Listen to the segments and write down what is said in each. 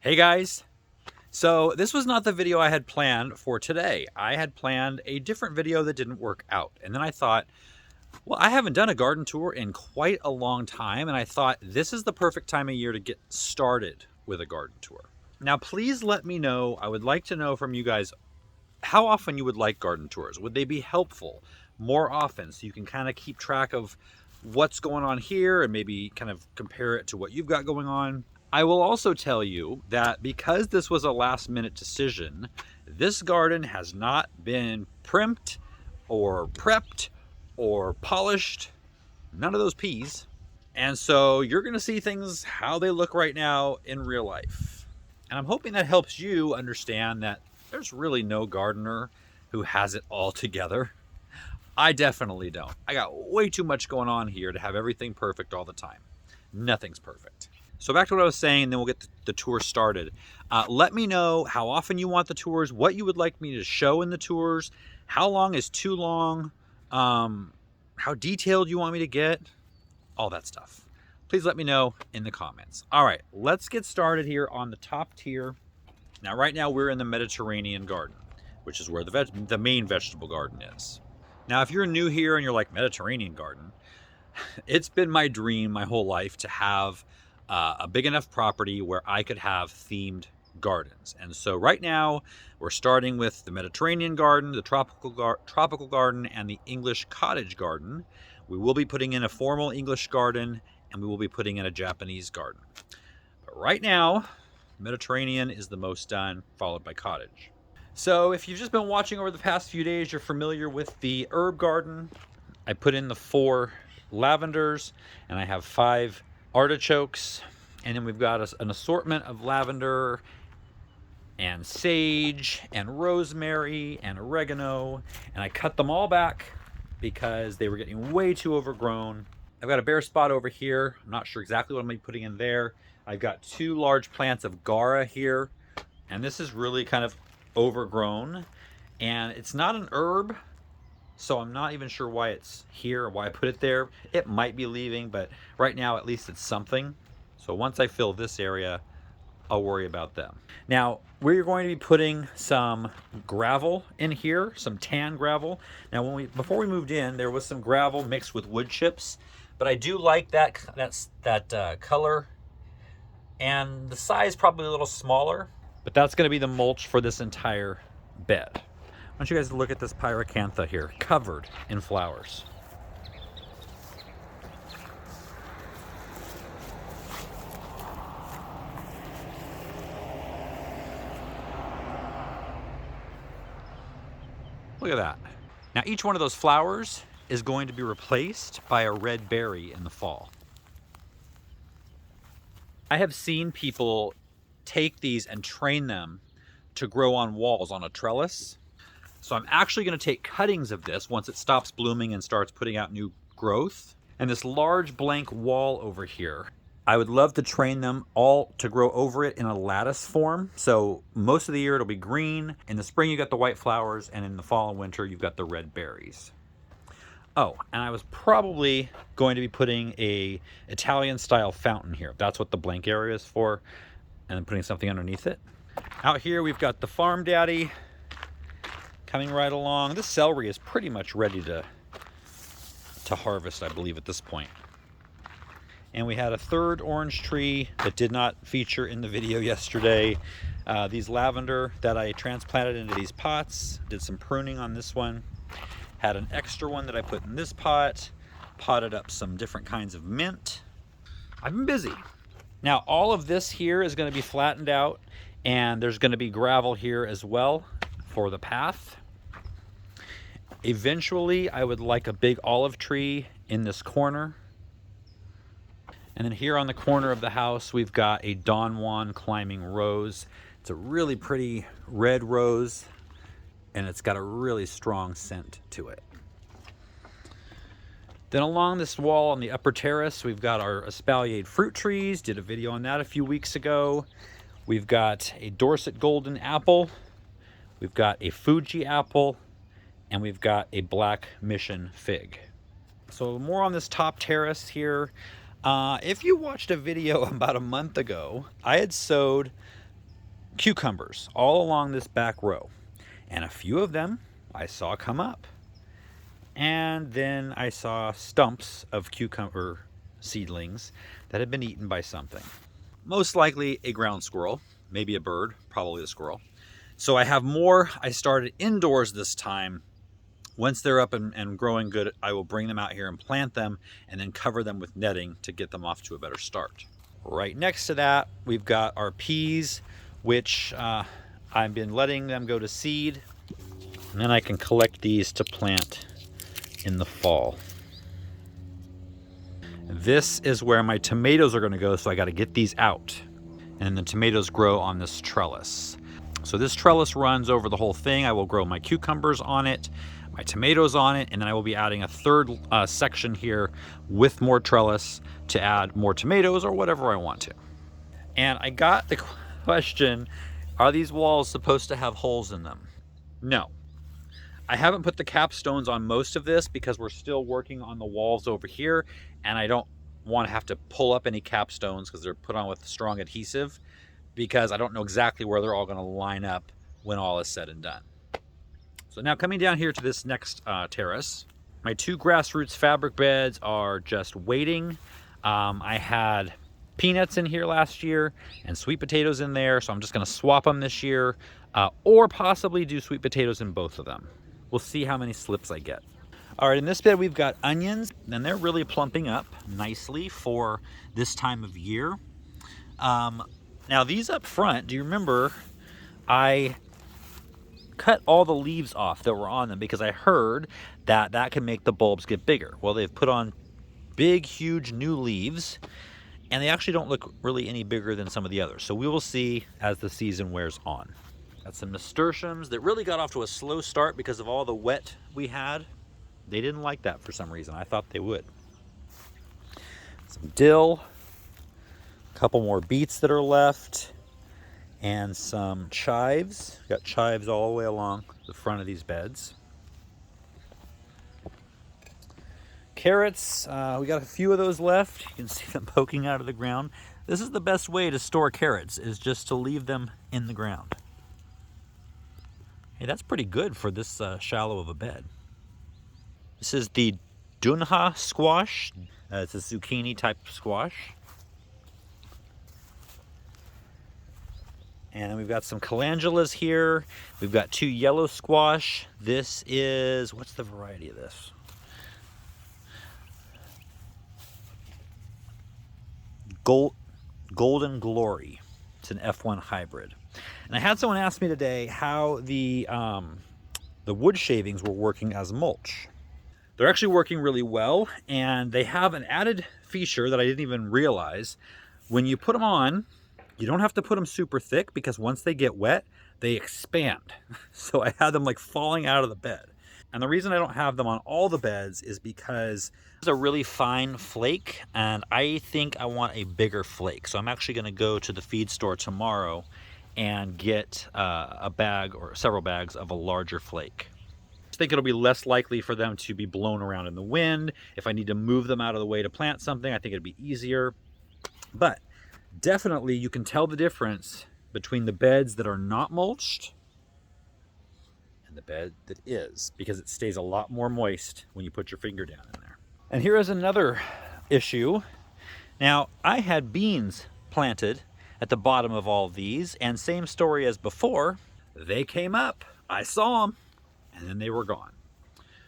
Hey guys, so this was not the video I had planned for today. I had planned a different video that didn't work out. And then I thought, well, I haven't done a garden tour in quite a long time. And I thought this is the perfect time of year to get started with a garden tour. Now, please let me know. I would like to know from you guys how often you would like garden tours. Would they be helpful more often so you can kind of keep track of what's going on here and maybe kind of compare it to what you've got going on? I will also tell you that because this was a last minute decision, this garden has not been primped or prepped or polished, none of those P's. And so you're going to see things how they look right now in real life. And I'm hoping that helps you understand that there's really no gardener who has it all together. I definitely don't. I got way too much going on here to have everything perfect all the time. Nothing's perfect. So back to what I was saying, then we'll get the tour started. Let me know how often you want the tours, what you would like me to show in the tours, how long is too long, how detailed you want me to get, all that stuff. Please let me know in the comments. All right, let's get started here on the top tier. Now, right now we're in the Mediterranean garden, which is where the main vegetable garden is. Now, if you're new here and you're like, Mediterranean garden, it's been my dream my whole life to have a big enough property where I could have themed gardens. And so right now we're starting with the Mediterranean garden, the tropical garden, and the English cottage garden. We will be putting in a formal English garden, and we will be putting in a Japanese garden. But right now, Mediterranean is the most done, followed by cottage. So if you've just been watching over the past few days, you're familiar with the herb garden. I put in the 4 lavenders, and I have 5 artichokes, and then we've got an assortment of lavender and sage and rosemary and oregano, and I cut them all back because they were getting way too overgrown. I've got a bare spot over here. I'm not sure exactly what I'm going to be putting in there. I've got 2 large plants of Gara here, and this is really kind of overgrown, and it's not an herb, so I'm not even sure why it's here or why I put it there. It might be leaving, but right now at least it's something. So once I fill this area, I'll worry about them. Now, we're going to be putting some gravel in here, some tan gravel. Now, before we moved in, there was some gravel mixed with wood chips, but I do like that color, and the size probably a little smaller, but that's going to be the mulch for this entire bed. I want you guys to look at this pyracantha here, covered in flowers. Look at that. Now each one of those flowers is going to be replaced by a red berry in the fall. I have seen people take these and train them to grow on walls on a trellis. So I'm actually going to take cuttings of this once it stops blooming and starts putting out new growth. And this large blank wall over here, I would love to train them all to grow over it in a lattice form. So most of the year it'll be green. In the spring you got the white flowers, and in the fall and winter you've got the red berries. Oh, and I was probably going to be putting a Italian style fountain here. That's what the blank area is for. And then putting something underneath it. Out here we've got the Farm Daddy coming right along. This celery is pretty much ready to harvest, I believe, at this point. And we had a 3rd orange tree that did not feature in the video yesterday. These lavender that I transplanted into these pots. Did some pruning on this one. Had an extra one that I put in this pot. Potted up some different kinds of mint. I've been busy. Now all of this here is going to be flattened out, and there's going to be gravel here as well for the path. Eventually, I would like a big olive tree in this corner. And then here on the corner of the house, we've got a Don Juan climbing rose. It's a really pretty red rose, and it's got a really strong scent to it. Then along this wall on the upper terrace, we've got our espaliered fruit trees. Did a video on that a few weeks ago. We've got a Dorset golden apple. We've got a Fuji apple. And we've got a black mission fig. So more on this top terrace here. If you watched a video about a month ago, I had sowed cucumbers all along this back row. And a few of them I saw come up. And then I saw stumps of cucumber seedlings that had been eaten by something. Most likely a ground squirrel, maybe a bird, probably a squirrel. So I have more. I started indoors this time. Once they're up and growing good, I will bring them out here and plant them and then cover them with netting to get them off to a better start. Right next to that, we've got our peas, which I've been letting them go to seed. And then I can collect these to plant in the fall. This is where my tomatoes are going to go, so I got to get these out. And the tomatoes grow on this trellis. So this trellis runs over the whole thing. I will grow my cucumbers on it, my tomatoes on it, and then I will be adding a third section here with more trellis to add more tomatoes or whatever I want to. And I got the question, are these walls supposed to have holes in them? No. I haven't put the capstones on most of this because we're still working on the walls over here, and I don't want to have to pull up any capstones because they're put on with strong adhesive, because I don't know exactly where they're all going to line up when all is said and done. So now coming down here to this next terrace, my 2 grassroots fabric beds are just waiting. I had peanuts in here last year and sweet potatoes in there, so I'm just going to swap them this year, or possibly do sweet potatoes in both of them. We'll see how many slips I get. All right, in this bed we've got onions, and they're really plumping up nicely for this time of year. Now these up front, do you remember I cut all the leaves off that were on them because I heard that that can make the bulbs get bigger. Well, they've put on big, huge new leaves, and they actually don't look really any bigger than some of the others. So we will see as the season wears on. Got some nasturtiums that really got off to a slow start because of all the wet we had. They didn't like that for some reason. I thought they would. Some dill, a couple more beets that are left, and some chives. Got chives all the way along the front of these beds. Carrots, we got a few of those left. You can see them poking out of the ground. This is the best way to store carrots, is just to leave them in the ground. Hey, that's pretty good for this shallow of a bed. This is the dunha squash. It's a zucchini type squash. And then we've got some calendulas here. We've got 2 yellow squash. This is, what's the variety of this? Golden Glory. It's an F1 hybrid. And I had someone ask me today how the wood shavings were working as mulch. They're actually working really well, and they have an added feature that I didn't even realize. When you put them on, you don't have to put them super thick, because once they get wet, they expand. So I had them like falling out of the bed. And the reason I don't have them on all the beds is because it's a really fine flake, and I think I want a bigger flake. So I'm actually going to go to the feed store tomorrow and get a bag or several bags of a larger flake. I think it'll be less likely for them to be blown around in the wind. If I need to move them out of the way to plant something, I think it'd be easier. But definitely you can tell the difference between the beds that are not mulched and the bed that is, because it stays a lot more moist when you put your finger down in there. And here is another issue. Now, I had beans planted at the bottom of all these, and same story as before, they came up, I saw them, and then they were gone.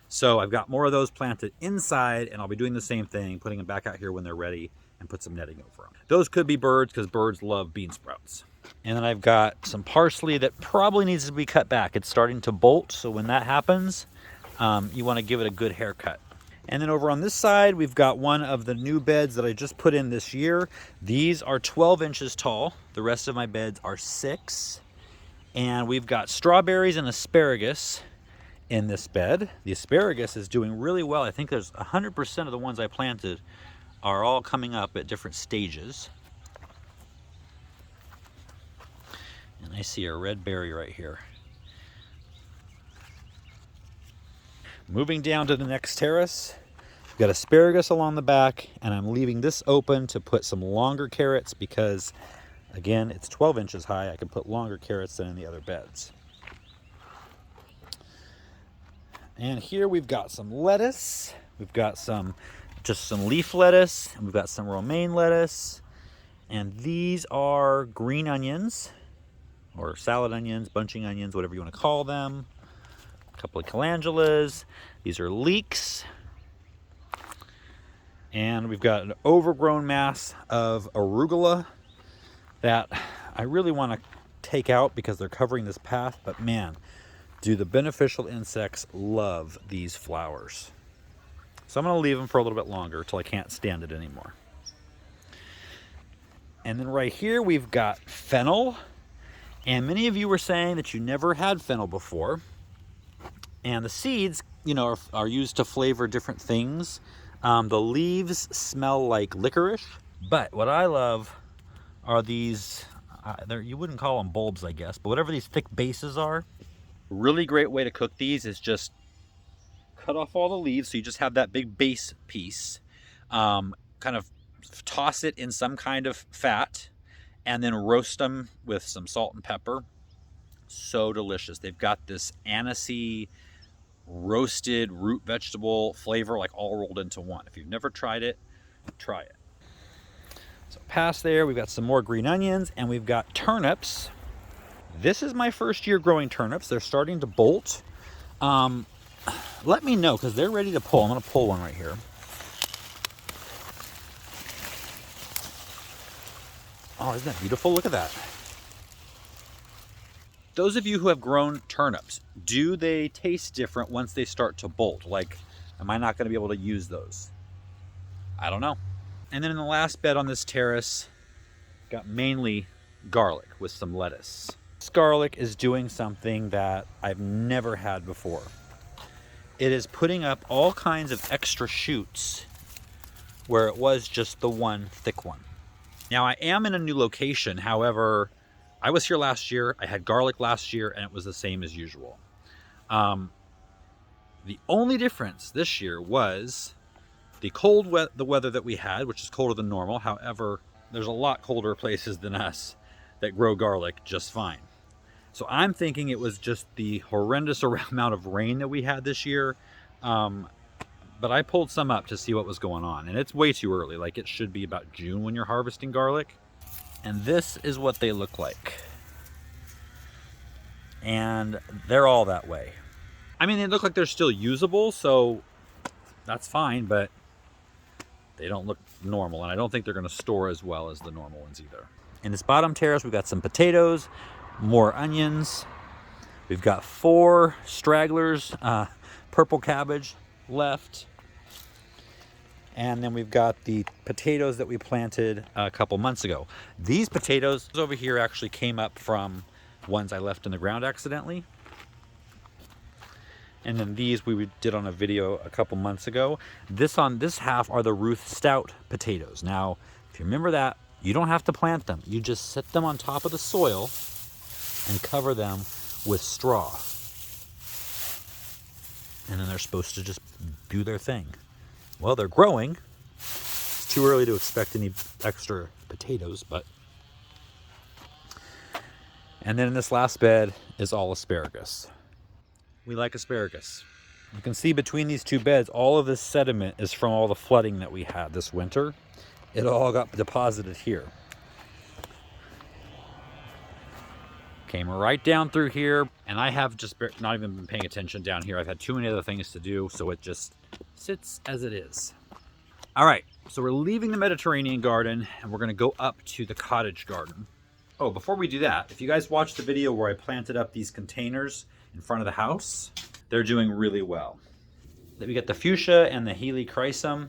So I've got more of those planted inside, and I'll be doing the same thing, putting them back out here when they're ready, and put some netting over them. Those could be birds, because birds love bean sprouts. And then I've got some parsley that probably needs to be cut back. It's starting to bolt, so when that happens, you want to give it a good haircut. And then over on this side, we've got one of the new beds that I just put in this year. These are 12 inches tall. The rest of my beds are 6. And we've got strawberries and asparagus in this bed. The asparagus is doing really well. I think there's 100% of the ones I planted are all coming up at different stages. And I see a red berry right here. Moving down to the next terrace, we've got asparagus along the back, and I'm leaving this open to put some longer carrots because Again, it's 12 inches high. I can put longer carrots than in the other beds. And here we've got some lettuce. We've got just some leaf lettuce, and we've got some romaine lettuce. And these are green onions, or salad onions, bunching onions, whatever you want to call them. A couple of calendulas. These are leeks. And we've got an overgrown mass of arugula that I really want to take out because they're covering this path, but man, do the beneficial insects love these flowers. So I'm going to leave them for a little bit longer until I can't stand it anymore. And then right here we've got fennel. And many of you were saying that you never had fennel before. And the seeds, you know, are used to flavor different things. The leaves smell like licorice. But what I love are these, you wouldn't call them bulbs, I guess, but whatever these thick bases are. A really great way to cook these is just cut off all the leaves, so you just have that big base piece. Kind of toss it in some kind of fat, and then roast them with some salt and pepper. So delicious. They've got this anisey, roasted root vegetable flavor, like all rolled into one. If you've never tried it, try it. So past there, we've got some more green onions, and we've got turnips. This is my first year growing turnips. They're starting to bolt. Let me know, because they're ready to pull. I'm going to pull one right here. Oh, isn't that beautiful? Look at that. Those of you who have grown turnips, do they taste different once they start to bolt? Like, am I not going to be able to use those? I don't know. And then in the last bed on this terrace, got mainly garlic with some lettuce. This garlic is doing something that I've never had before. It is putting up all kinds of extra shoots where it was just the one thick one. Now I am in a new location. However, I was here last year. I had garlic last year and it was the same as usual. The only difference this year was the weather that we had, which is colder than normal. However, there's a lot colder places than us that grow garlic just fine. So I'm thinking it was just the horrendous amount of rain that we had this year. But I pulled some up to see what was going on, and it's way too early. Like, it should be about June when you're harvesting garlic. And this is what they look like. And they're all that way. I mean, they look like they're still usable, so that's fine, but they don't look normal, and I don't think they're going to store as well as the normal ones either. In this bottom terrace, we've got some potatoes, more onions. We've got 4 stragglers, purple cabbage left. And then we've got the potatoes that we planted a couple months ago. These potatoes over here actually came up from ones I left in the ground accidentally. And then these we did on a video a couple months ago. On this half are the Ruth Stout potatoes. Now, if you remember that, you don't have to plant them. You just set them on top of the soil and cover them with straw. And then they're supposed to just do their thing. Well, they're growing. It's too early to expect any extra potatoes, but... And then in this last bed is all asparagus. We like asparagus. You can see between these 2 beds, all of this sediment is from all the flooding that we had this winter. It all got deposited here. Came right down through here, and I have just not even been paying attention down here. I've had too many other things to do, so it just sits as it is. All right, so we're leaving the Mediterranean garden, and we're gonna go up to the cottage garden. Oh, before we do that, if you guys watched the video where I planted up these containers in front of the house, they're doing really well. We got the fuchsia and the helichrysum.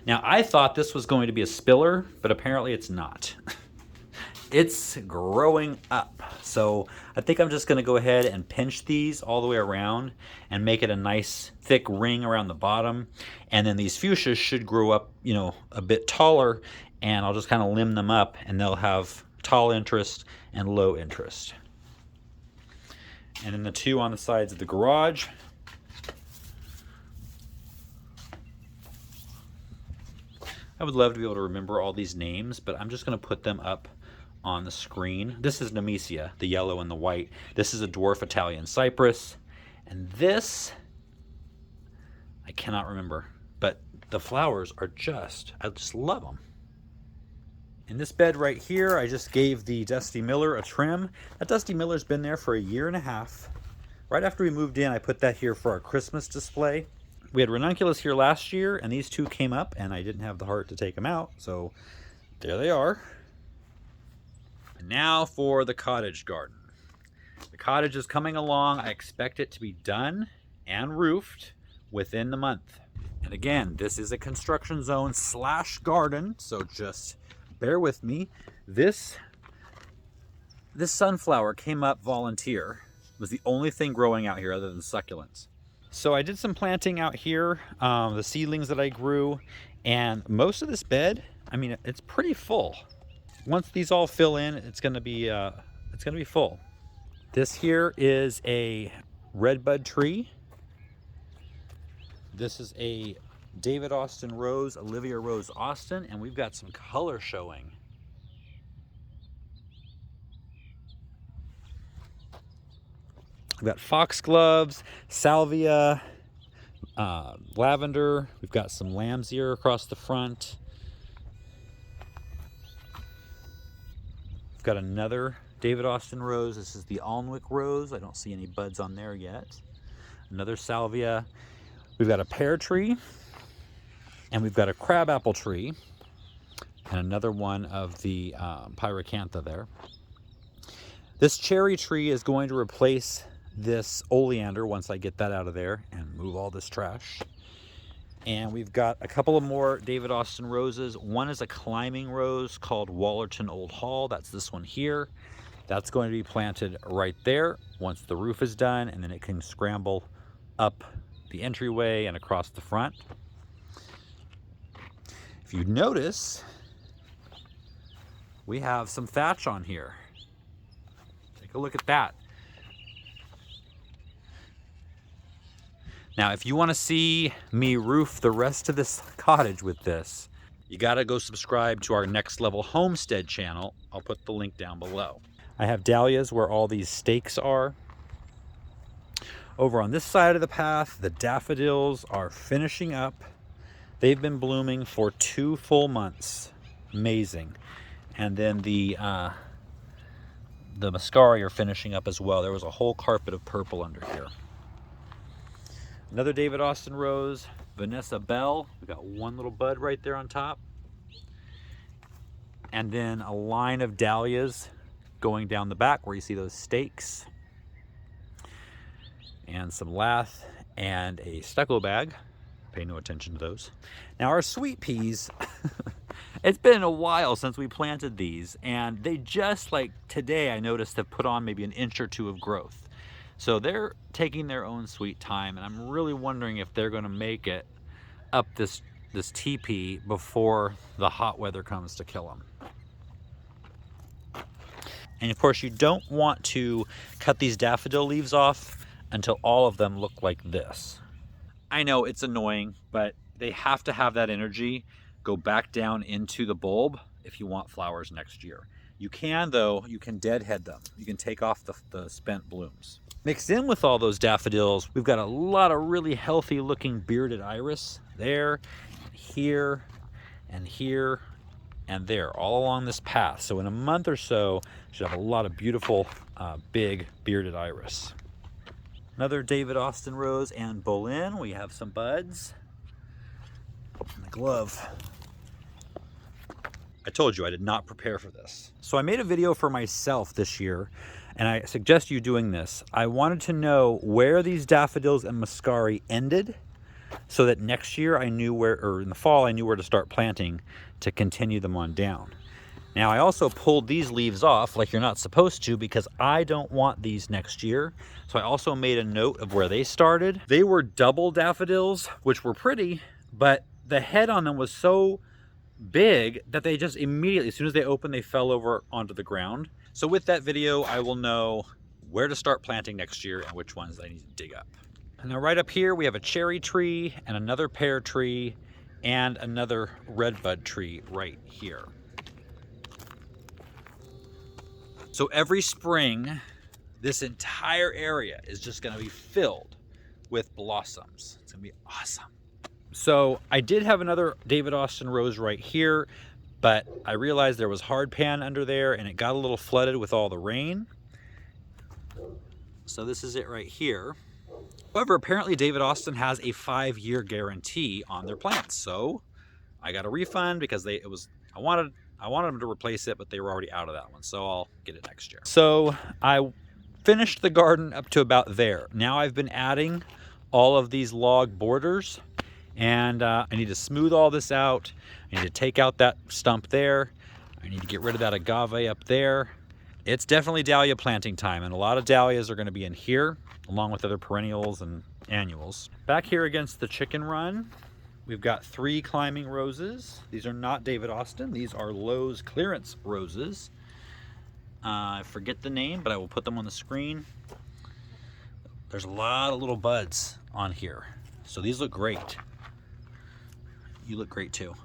Now, I thought this was going to be a spiller, but apparently it's not. It's growing up. So I think I'm just gonna go ahead and pinch these all the way around and make it a nice thick ring around the bottom. And then these fuchsias should grow up, you know, a bit taller, and I'll just kind of limb them up and they'll have tall interest and low interest. And then the 2 on the sides of the garage. I would love to be able to remember all these names, but I'm just going to put them up on the screen. This is Nemesia, the yellow and the white. This is a dwarf Italian cypress. And this, I cannot remember, but the flowers are I just love them. In this bed right here, I just gave the Dusty Miller a trim. That Dusty Miller's been there for 1.5 years. Right after we moved in, I put that here for our Christmas display. We had ranunculus here last year, and these two came up, and I didn't have the heart to take them out, so there they are. And now for the cottage garden. The cottage is coming along. I expect it to be done and roofed within the month. And again, this is a construction zone / garden, so just bear with me. This sunflower came up volunteer. It was the only thing growing out here other than succulents. So I did some planting out here, the seedlings that I grew, and most of this bed, I mean, it's pretty full. Once these all fill in, it's gonna be full. This here is a redbud tree. This is a David Austin Rose, Olivia Rose Austin, and we've got some color showing. We've got foxgloves, salvia, lavender. We've got some lamb's ear across the front. We've got another David Austin Rose. This is the Alnwick Rose. I don't see any buds on there yet. Another salvia. We've got a pear tree, and we've got a crabapple tree, and another one of the pyracantha there. This cherry tree is going to replace this oleander once I get that out of there and move all this trash. And we've got a couple of more David Austin roses. One is a climbing rose called Wallerton Old Hall. That's this one here. That's going to be planted right there once the roof is done, and then it can scramble up the entryway and across the front. If you notice, we have some thatch on here. Take a look at that. Now, if you want to see me roof the rest of this cottage with this, you got to go subscribe to our Next Level Homestead channel. I'll put the link down below. I have dahlias where all these stakes are. Over on this side of the path, the daffodils are finishing up. They've been blooming for 2 full months. Amazing. And then the muscari are finishing up as well. There was a whole carpet of purple under here. Another David Austin Rose, Vanessa Bell. We got one little bud right there on top. And then a line of dahlias going down the back where you see those stakes. And some lath and a stucco bag. Pay no attention to those. Now our sweet peas, it's been a while since we planted these, and they just, like today, I noticed, have put on maybe an inch or 2 of growth. So they're taking their own sweet time, and I'm really wondering if they're going to make it up this teepee before the hot weather comes to kill them. And of course, you don't want to cut these daffodil leaves off until all of them look like this. I know it's annoying, but they have to have that energy go back down into the bulb if you want flowers next year. You can, though, you can deadhead them. You can take off the spent blooms. Mixed in with all those daffodils, we've got a lot of really healthy looking bearded iris there, here, and here, and there, all along this path. So in a month or so, you should have a lot of beautiful, big bearded iris. Another David Austin Rose and Boleyn. We have some buds. Open the glove. I told you I did not prepare for this. So I made a video for myself this year, and I suggest you doing this. I wanted to know where these daffodils and muscari ended, so that next year I knew where, or in the fall, I knew where to start planting to continue them on down. Now I also pulled these leaves off like you're not supposed to, because I don't want these next year. So I also made a note of where they started. They were double daffodils, which were pretty, but the head on them was so big that they just immediately, as soon as they opened, they fell over onto the ground. So with that video, I will know where to start planting next year and which ones I need to dig up. And now right up here, we have a cherry tree and another pear tree and another redbud tree right here. So every spring, this entire area is just gonna be filled with blossoms. It's gonna be awesome. So I did have another David Austin rose right here, but I realized there was hardpan under there and it got a little flooded with all the rain. So this is it right here. However, apparently David Austin has a 5-year guarantee on their plants. So I got a refund because I wanted them to replace it, but they were already out of that one. So I'll get it next year. So I finished the garden up to about there. Now I've been adding all of these log borders, and I need to smooth all this out. I need to take out that stump there. I need to get rid of that agave up there. It's definitely dahlia planting time, and a lot of dahlias are going to be in here along with other perennials and annuals. Back here against the chicken run, we've got 3 climbing roses. These are not David Austin. These are Lowe's clearance roses. I forget the name, but I will put them on the screen. There's a lot of little buds on here. So these look great. You look great too.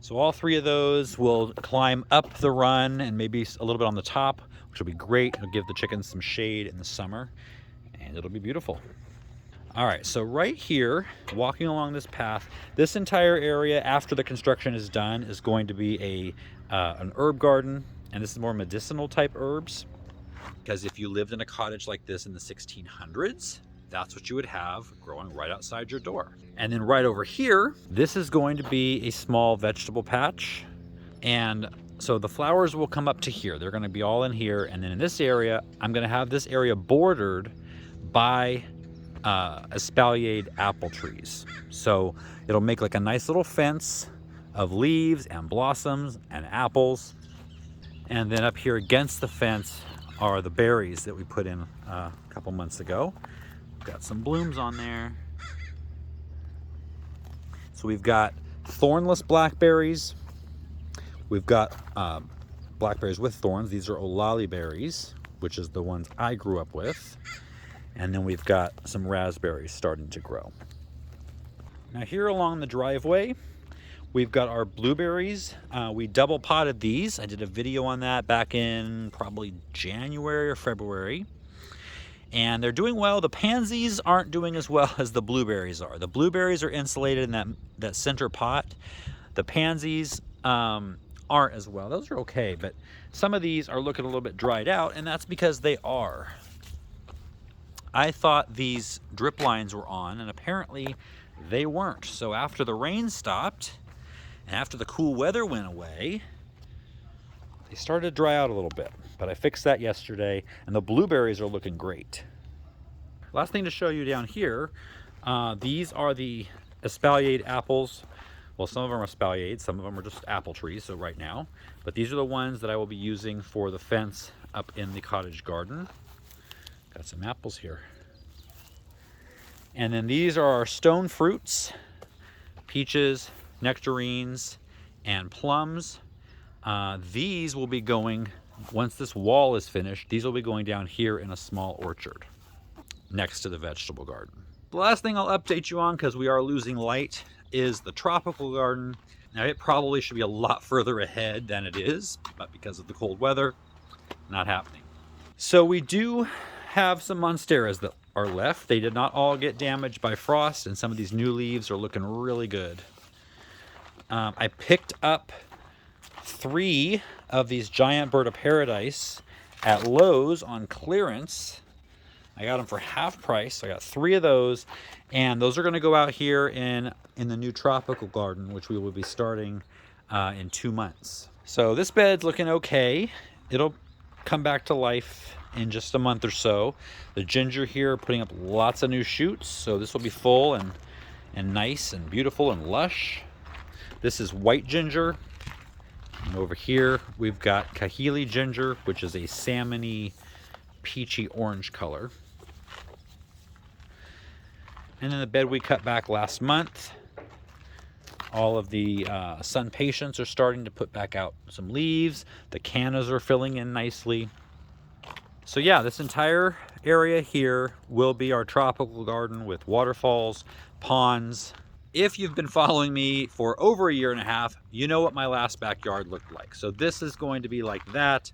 So all 3 of those will climb up the run and maybe a little bit on the top, which will be great. It'll give the chickens some shade in the summer, and it'll be beautiful. All right, so right here, walking along this path, this entire area after the construction is done is going to be an herb garden, and this is more medicinal type herbs, because if you lived in a cottage like this in the 1600s, that's what you would have growing right outside your door. And then right over here, this is going to be a small vegetable patch, and so the flowers will come up to here. They're going to be all in here, and then in this area, I'm going to have this area bordered by espaliered apple trees. So it'll make like a nice little fence of leaves and blossoms and apples. And then up here against the fence are the berries that we put in a couple months ago. Got some blooms on there. So we've got thornless blackberries. We've got blackberries with thorns. These are olali berries, which is the ones I grew up with. And then we've got some raspberries starting to grow. Now here along the driveway, we've got our blueberries. We double potted these. I did a video on that back in probably January or February. And they're doing well. The pansies aren't doing as well as the blueberries are. The blueberries are insulated in that center pot. The pansies aren't as well. Those are okay, but some of these are looking a little bit dried out, and that's because they are. I thought these drip lines were on, and apparently they weren't. So after the rain stopped and after the cool weather went away, they started to dry out a little bit. But I fixed that yesterday, and the blueberries are looking great. Last thing to show you down here, these are the espaliered apples. Well, some of them are espaliered, some of them are just apple trees, so right now. But these are the ones that I will be using for the fence up in the cottage garden. Got some apples here. And then these are our stone fruits, peaches, nectarines, and plums. These will be going, once this wall is finished, these will be going down here in a small orchard next to the vegetable garden. The last thing I'll update you on, because we are losing light, is the tropical garden. Now it probably should be a lot further ahead than it is, but because of the cold weather, not happening. So we do have some monsteras that are left. They did not all get damaged by frost, and some of these new leaves are looking really good. I picked up 3 of these giant bird of paradise at Lowe's on clearance. I got them for half price. So I got 3 of those, and those are going to go out here in the new tropical garden, which we will be starting in 2 months. So this bed's looking okay. It'll come back to life in just a month or so. The ginger here putting up lots of new shoots, so this will be full and nice and beautiful and lush. This is white ginger, and over here we've got kahili ginger, which is a salmony peachy orange color. And then the bed we cut back last month, all of the sun patients are starting to put back out some leaves. The cannas are filling in nicely. So yeah, this entire area here will be our tropical garden with waterfalls, ponds, If you've been following me for over a year and a half, you know what my last backyard looked like. So this is going to be like that,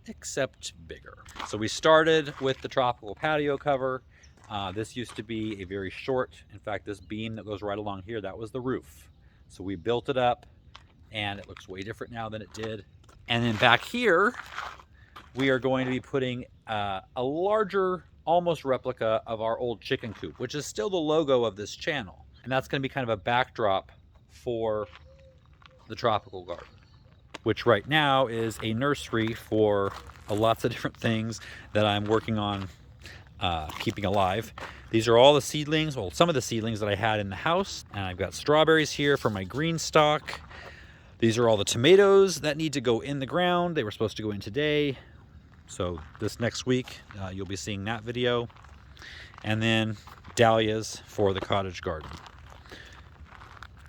except bigger. So we started with the tropical patio cover. This used to be a very short, in fact, this beam that goes right along here, that was the roof. So we built it up and it looks way different now than it did. And then back here, we are going to be putting a larger, almost replica of our old chicken coop, which is still the logo of this channel. And that's going to be kind of a backdrop for the tropical garden, which right now is a nursery for lots of different things that I'm working on keeping alive. These are all the seedlings, well, some of the seedlings that I had in the house. And I've got strawberries here for my green stock. These are all the tomatoes that need to go in the ground. They were supposed to go in today. So this next week, you'll be seeing that video. And then dahlias for the cottage garden.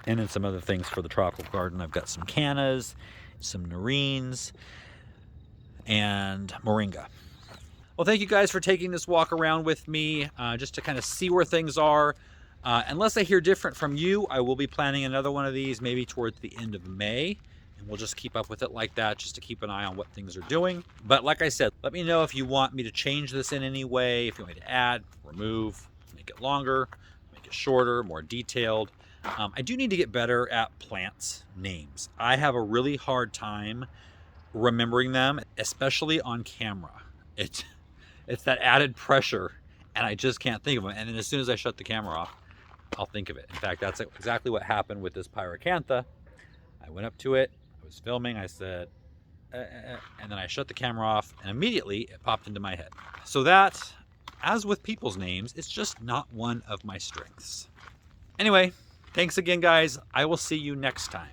And then some other things for the tropical garden. I've got some cannas, some nerines, and moringa. Well, thank you guys for taking this walk around with me, just to kind of see where things are. Unless I hear different from you, I will be planning another one of these maybe towards the end of May. And we'll just keep up with it like that, just to keep an eye on what things are doing. But like I said, let me know if you want me to change this in any way, if you want me to add, remove, make it longer, make it shorter, more detailed. I do need to get better at plants names. I have a really hard time remembering them, especially on camera. It's that added pressure, and I just can't think of them. And then as soon as I shut the camera off, I'll think of it. In fact, that's exactly what happened with this pyracantha. I went up to it, I was filming, I said, and then I shut the camera off, and immediately it popped into my head. So that, as with people's names, it's just not one of my strengths. Anyway, thanks again, guys. I will see you next time.